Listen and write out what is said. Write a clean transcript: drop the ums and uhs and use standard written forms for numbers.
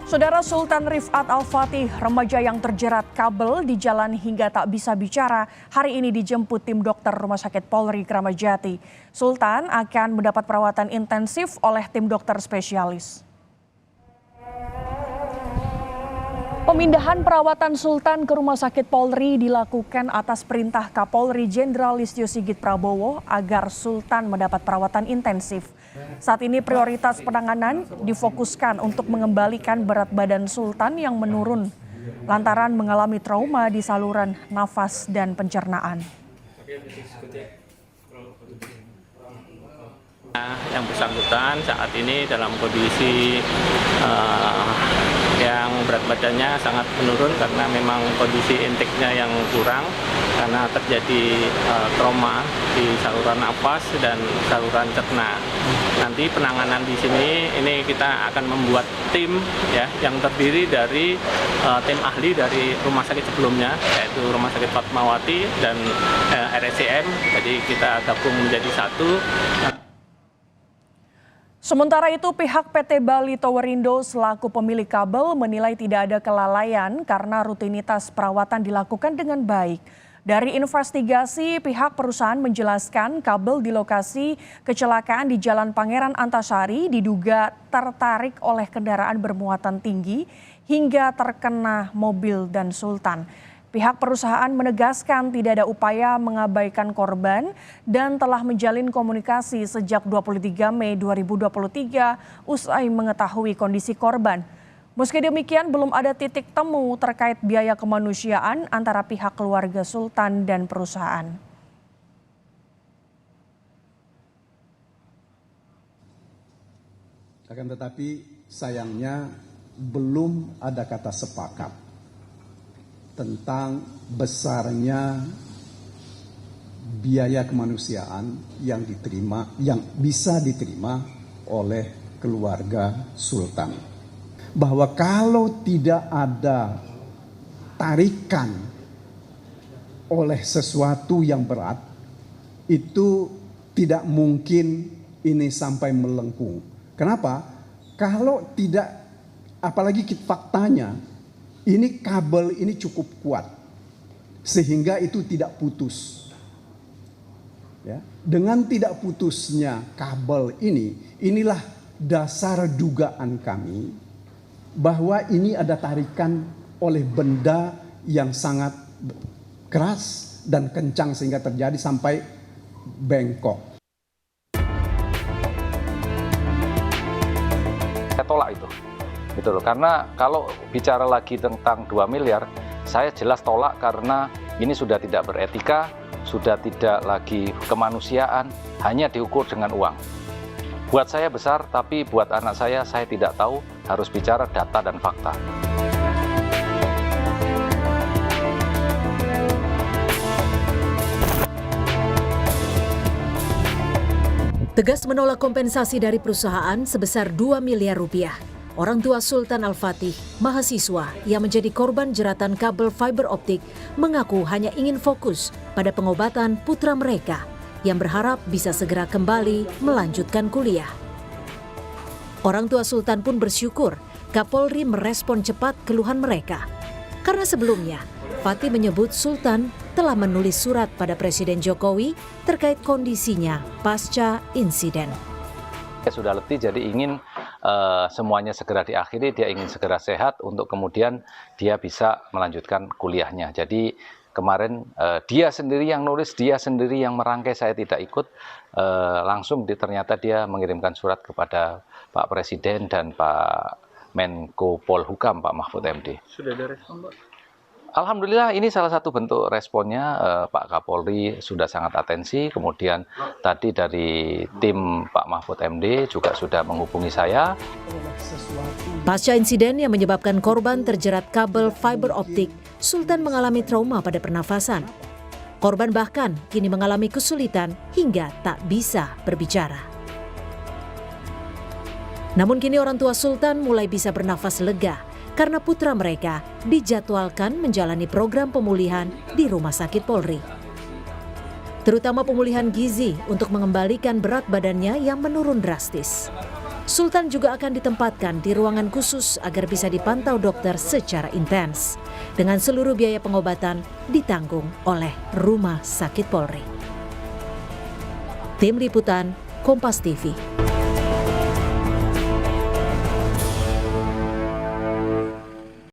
Saudara Sultan Rifat Al-Fatih, remaja yang terjerat kabel di jalan hingga tak bisa bicara, hari ini dijemput tim dokter Rumah Sakit Polri Kramat Jati. Sultan akan mendapat perawatan intensif oleh tim dokter spesialis. Pemindahan perawatan Sultan ke Rumah Sakit Polri dilakukan atas perintah Kapolri Jenderal Listio Sigit Prabowo agar Sultan mendapat perawatan intensif. Saat ini prioritas penanganan difokuskan untuk mengembalikan berat badan Sultan yang menurun lantaran mengalami trauma di saluran nafas dan pencernaan. Yang bersangkutan saat ini dalam kondisi yang berat badannya sangat menurun karena memang kondisi inteknya yang kurang karena terjadi trauma di saluran nafas dan saluran cerna. Nanti penanganan di sini ini kita akan membuat tim ya yang terdiri dari tim ahli dari rumah sakit sebelumnya yaitu Rumah Sakit Fatmawati dan RSCM. Jadi kita gabung menjadi satu. Sementara itu pihak PT Bali Towerindo selaku pemilik kabel menilai tidak ada kelalaian karena rutinitas perawatan dilakukan dengan baik. Dari investigasi, pihak perusahaan menjelaskan kabel di lokasi kecelakaan di Jalan Pangeran Antasari diduga tertarik oleh kendaraan bermuatan tinggi hingga terkena mobil dan Sultan. Pihak perusahaan menegaskan tidak ada upaya mengabaikan korban dan telah menjalin komunikasi sejak 23 Mei 2023 usai mengetahui kondisi korban. Meski demikian, belum ada titik temu terkait biaya kemanusiaan antara pihak keluarga Sultan dan perusahaan. Akan tetapi sayangnya belum ada kata sepakat tentang besarnya biaya kemanusiaan yang bisa diterima oleh keluarga Sultan. Bahwa kalau tidak ada tarikan oleh sesuatu yang berat, itu tidak mungkin ini sampai melengkung. Kenapa? Kalau tidak, apalagi faktanya, ini kabel ini cukup kuat sehingga itu tidak putus. Ya, dengan tidak putusnya kabel ini, inilah dasar dugaan kami bahwa ini ada tarikan oleh benda yang sangat keras dan kencang sehingga terjadi sampai bengkok. Saya tolak itu. Gitu loh. Karena kalau bicara lagi tentang 2 miliar, saya jelas tolak karena ini sudah tidak beretika, sudah tidak lagi kemanusiaan, hanya diukur dengan uang. Buat saya besar, tapi buat anak saya tidak tahu, harus bicara data dan fakta. Tegas menolak kompensasi dari perusahaan sebesar 2 miliar rupiah. Orang tua Sultan Al-Fatih, mahasiswa yang menjadi korban jeratan kabel fiber optik, mengaku hanya ingin fokus pada pengobatan putra mereka yang berharap bisa segera kembali melanjutkan kuliah. Orang tua Sultan pun bersyukur Kapolri merespon cepat keluhan mereka. Karena sebelumnya, Fatih menyebut Sultan telah menulis surat pada Presiden Jokowi terkait kondisinya pasca insiden. Dia sudah letih jadi ingin semuanya segera diakhiri, dia ingin segera sehat untuk kemudian dia bisa melanjutkan kuliahnya. Jadi kemarin dia sendiri yang nulis, dia sendiri yang merangkai, saya tidak ikut. Langsung ternyata dia mengirimkan surat kepada Pak Presiden dan Pak Menko Polhukam, Pak Mahfud MD. Sudah ada respon, Pak? Alhamdulillah ini salah satu bentuk responnya. Pak Kapolri sudah sangat atensi, kemudian tadi dari tim Pak Mahfud MD juga sudah menghubungi saya. Pasca insiden yang menyebabkan korban terjerat kabel fiber optik, Sultan mengalami trauma pada pernafasan. Korban bahkan kini mengalami kesulitan hingga tak bisa berbicara. Namun kini orang tua Sultan mulai bisa bernafas lega karena putra mereka dijadwalkan menjalani program pemulihan di Rumah Sakit Polri. Terutama pemulihan gizi untuk mengembalikan berat badannya yang menurun drastis. Sultan juga akan ditempatkan di ruangan khusus agar bisa dipantau dokter secara intens. Dengan seluruh biaya pengobatan ditanggung oleh Rumah Sakit Polri. Tim Liputan, Kompas TV.